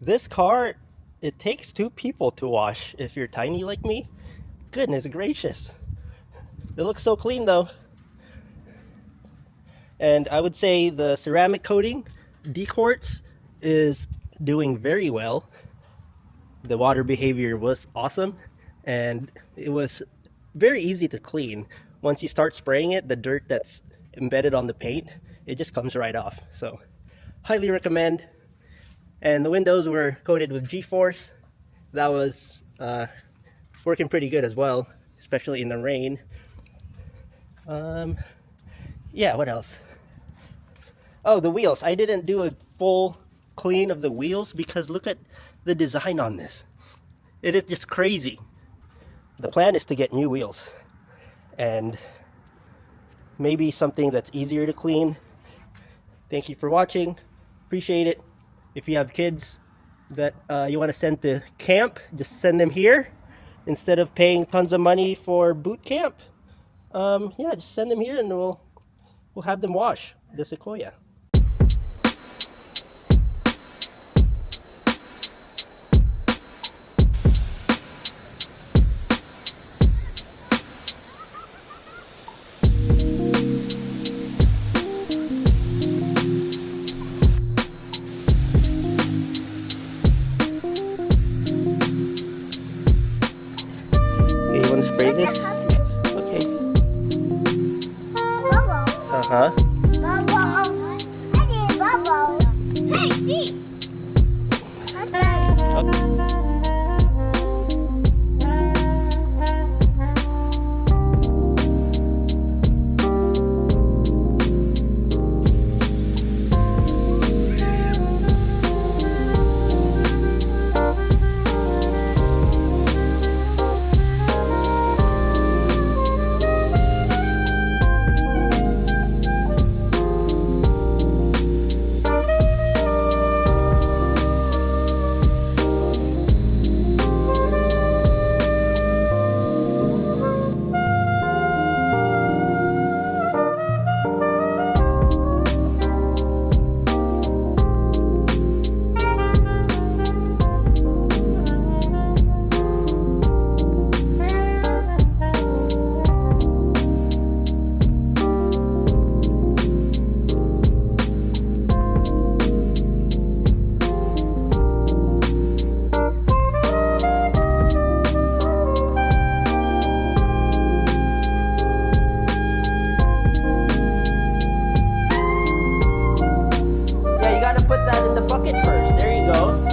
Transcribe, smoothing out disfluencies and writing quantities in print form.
This car, it takes 2 people to wash if you're tiny like me. Goodness gracious. It looks so clean though. And I would say the ceramic coating, DQuartz, is doing very well. The water behavior was awesome, and it was very easy to clean. Once you start spraying it, the dirt that's embedded on the paint, it just comes right off. So highly recommend. And the windows were coated with GForce. That was working pretty good as well, especially in the rain. Yeah, what else? Oh, the wheels. I didn't do a full clean of the wheels because look at the design on this. It is just crazy. The plan is to get new wheels and maybe something that's easier to clean. Thank you for watching. Appreciate it. If you have kids that you want to send to camp, just send them here instead of paying tons of money for boot camp. Yeah, just send them here and we'll have them wash the Sequoia. Spray this? Okay. Uh-huh. Bubble. I need bubble. Hey, see. Put that in the bucket first. There you go.